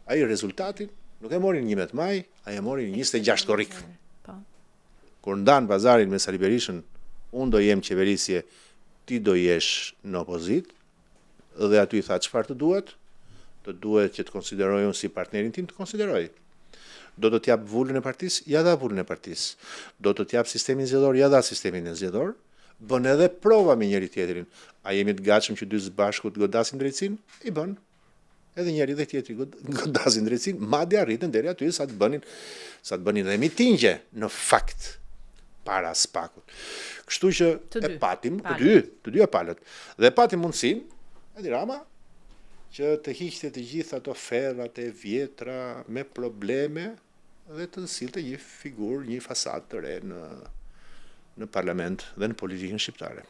Ai rezultatin nuk e morin 11 maj, ai e morin 26 korrik. Kur ndan pazarin me Sali Berishën, unë do jem qeverisje, ti do jesh në opozit, dhe aty i tha çfarë të duhet që të konsideroj unë si partnerin tim, të konsideroj. Do të t'jap vullën e partisë, ja dha vullën e partisë. Do të t'jap sistemin zgjedhor, ja dha sistemin e zgjedhor. Bën edhe prova me njëri tjetrin. A jemi të gatshëm që dy së bashku të godasin drejtësinë? I bën. Edhe njëri dhe tjetri godasin drejtësinë, madje arritën deri aty sa të bënin dhe mitingje në fakt para SPAK-ut. Kështu që e patim, të dy palët. Dhe patim mundësinë, Edi Rama, që të hiqte të gjitha ato ferrat e vjetra me probleme dhe të sillte një figurë, një fasadë të re në parlament dhe në politikën shqiptare.